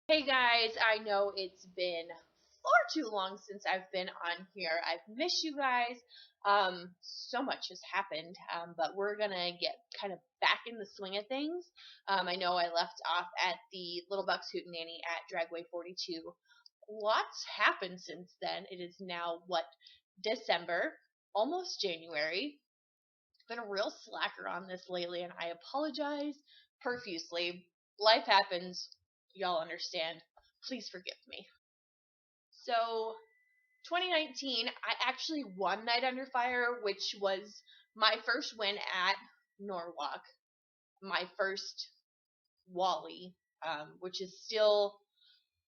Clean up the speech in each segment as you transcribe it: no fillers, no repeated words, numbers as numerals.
Hey guys, I know it's been far too long since I've been on here. I've missed you guys. So much has happened, but we're gonna get kind of back in the swing of things. I know I left off at the Little Bucks Hootenanny at Dragway 42. Lots happened since then. It is now December, almost January. Been a real slacker on this lately, and I apologize profusely. Life happens. Y'all understand. Please forgive me. So, 2019, I actually won Night Under Fire, which was my first win at Norwalk, my first Wally, which is still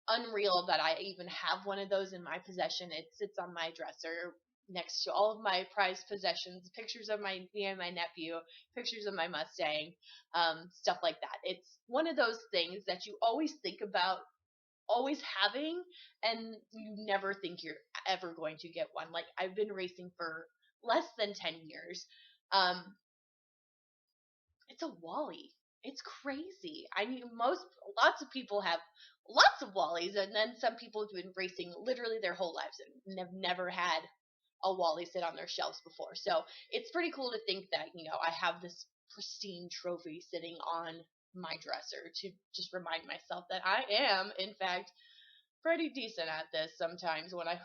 unreal that I even have one of those in my possession. It sits on my dresser next to all of my prized possessions, pictures of me and my nephew, pictures of my Mustang, stuff like that. It's one of those things that you always think about always having, and you never think you're ever going to get one. Like, I've been racing for less than 10 years. It's a Wally. It's crazy. I mean, lots of people have lots of Wallies, and then some people have been racing literally their whole lives and have never had a Wally sit on their shelves before. So it's pretty cool to think that, I have this pristine trophy sitting on my dresser to just remind myself that I am, in fact, pretty decent at this sometimes when I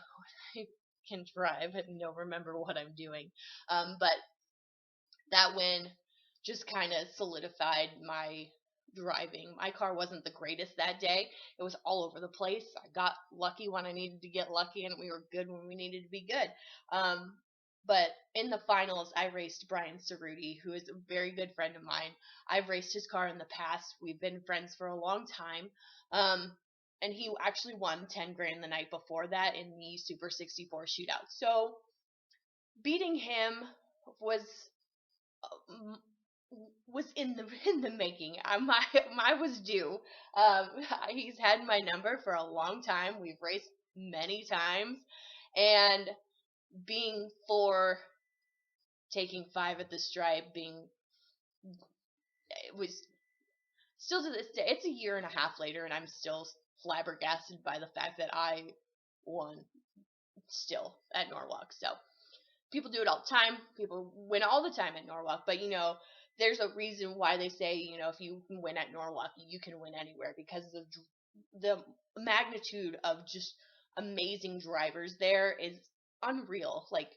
can drive and don't remember what I'm doing. But that win just kind of solidified my driving. My car wasn't the greatest that day. It was all over the place. I got lucky when I needed to get lucky, and we were good when we needed to be good. But in the finals, I raced Brian Cerruti, who is a very good friend of mine. I've raced his car in the past. We've been friends for a long time. And he actually won 10 grand the night before that in the Super 64 shootout. So beating him was in the making. I was due. He's had my number for a long time. We've raced many times, and being 4, taking 5 at the stripe, it was still to this day. It's a year and a half later, and I'm still flabbergasted by the fact that I won still at Norwalk. So people do it all the time. People win all the time at Norwalk, but there's a reason why they say, if you can win at Norwalk, you can win anywhere, because of the magnitude of just amazing drivers there is unreal. Like,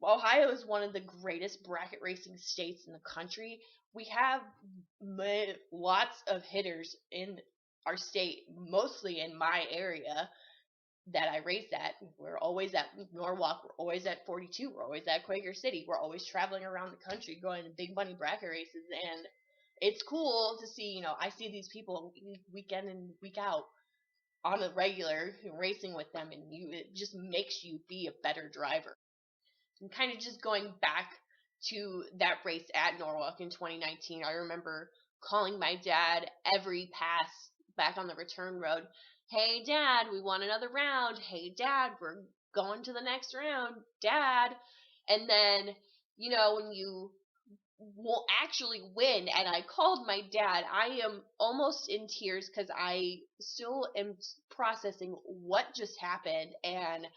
Ohio is one of the greatest bracket racing states in the country. We have lots of hitters in our state, mostly in my area that I race at. We're always at Norwalk, we're always at 42, we're always at Quaker City, we're always traveling around the country going to big money bracket races, and it's cool to see, I see these people week in and week out on a regular racing with them, and it just makes you be a better driver. And kind of just going back to that race at Norwalk in 2019, I remember calling my dad every pass back on the return road. Hey, Dad, we won another round. Hey, Dad, we're going to the next round. Dad. And then, when you will actually win, and I called my dad, I am almost in tears because I still am processing what just happened. And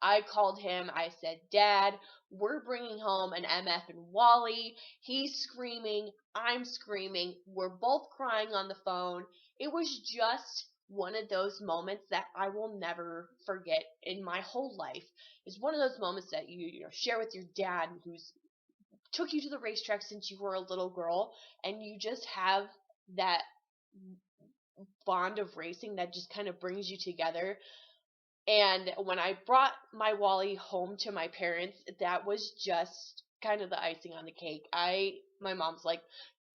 I called him. I said, Dad, we're bringing home an MF and Wally. He's screaming. I'm screaming. We're both crying on the phone. It was just one of those moments that I will never forget in my whole life. It's one of those moments that you share with your dad, who's took you to the racetrack since you were a little girl, and you just have that bond of racing that just kind of brings you together. And when I brought my Wally home to my parents, that was just kind of the icing on the cake. My mom's like,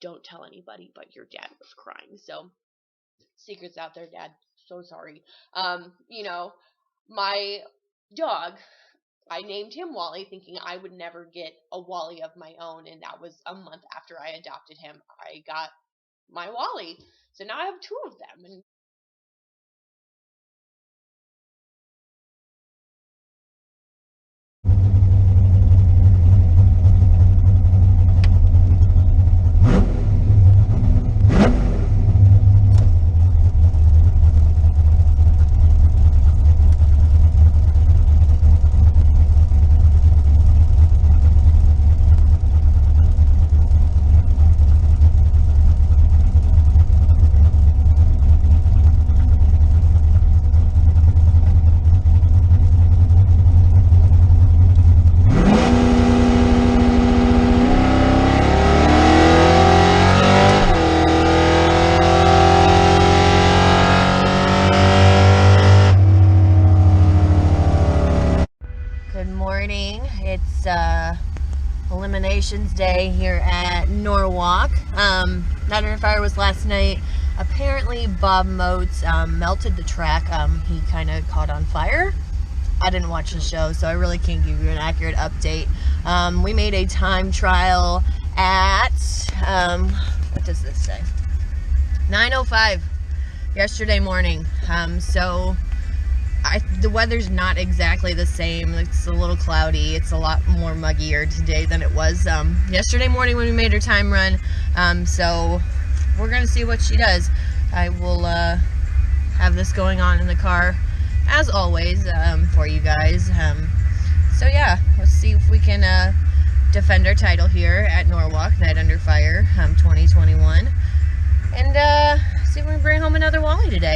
don't tell anybody, but your dad was crying. So secrets out there, Dad. So sorry. My dog, I named him Wally, thinking I would never get a Wally of my own, and that was a month after I adopted him. I got my Wally. So now I have 2 of them, and Celebrations Day here at Norwalk. Night Under Fire was last night. Apparently Bob Moats melted the track. He kind of caught on fire. I didn't watch the show, so I really can't give you an accurate update. We made a time trial at, what does this say? 9:05 yesterday morning. So the weather's not exactly the same. It's a little cloudy. It's a lot more muggier today than it was yesterday morning when we made our time run. So we're going to see what she does. I will have this going on in the car, as always, for you guys. So yeah, let's see if we can defend our title here at Norwalk, Night Under Fire 2021. And see if we can bring home another Wally today.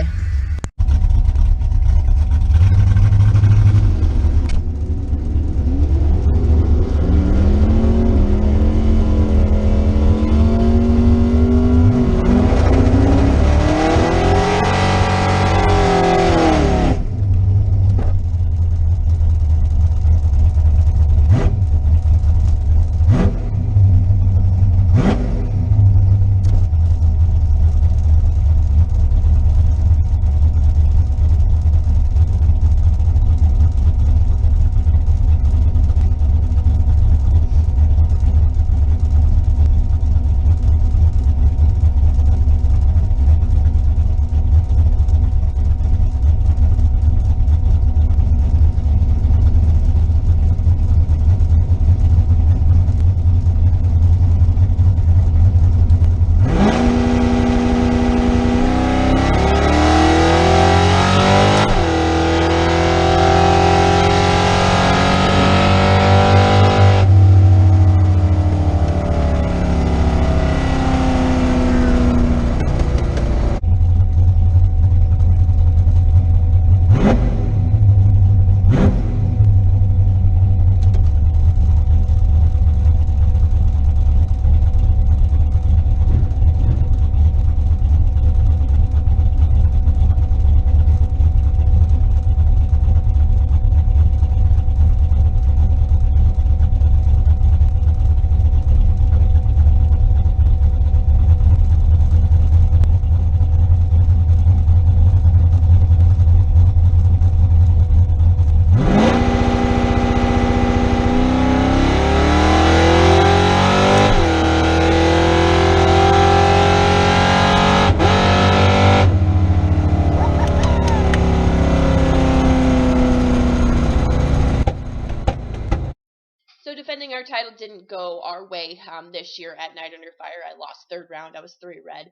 So defending our title didn't go our way this year at Night Under Fire. I lost third round. I was 3 red,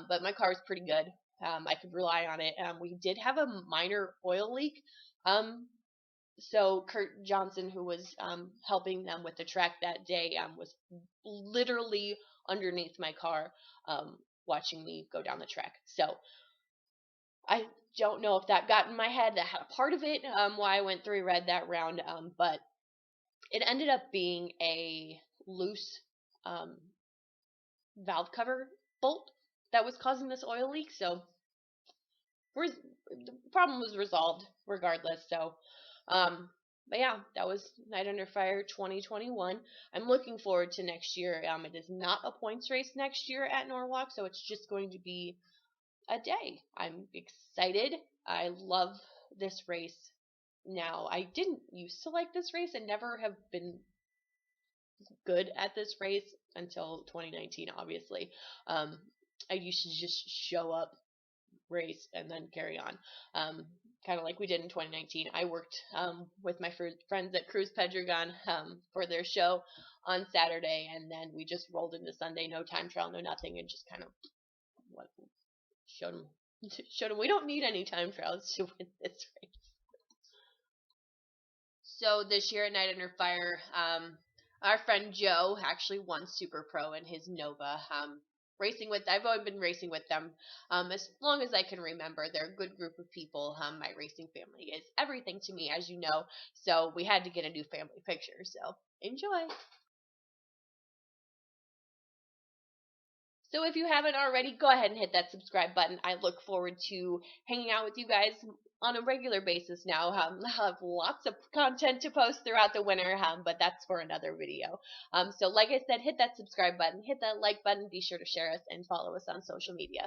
but my car was pretty good. I could rely on it. We did have a minor oil leak. So Kurt Johnson, who was helping them with the track that day, was literally underneath my car watching me go down the track. So I don't know if that got in my head. That had a part of it, why I went 3 red that round, but it ended up being a loose valve cover bolt that was causing this oil leak. So the problem was resolved regardless. So, but yeah, that was Night Under Fire 2021. I'm looking forward to next year. It is not a points race next year at Norwalk, so it's just going to be a day. I'm excited. I love this race. Now, I didn't used to like this race and never have been good at this race until 2019, obviously. I used to just show up, race, and then carry on. Kind of like we did in 2019. I worked with my friends at Cruise Pedregon for their show on Saturday, and then we just rolled into Sunday, no time trial, no nothing, and just kind of showed them we don't need any time trials to win this race. So this year at Night Under Fire, our friend Joe actually won Super Pro in his Nova. I've always been racing with them as long as I can remember. They're a good group of people. My racing family is everything to me, as you know. So we had to get a new family picture. So enjoy. So if you haven't already, go ahead and hit that subscribe button. I look forward to hanging out with you guys on a regular basis now. I have lots of content to post throughout the winter, but that's for another video. So like I said, hit that subscribe button, hit that like button, be sure to share us and follow us on social media.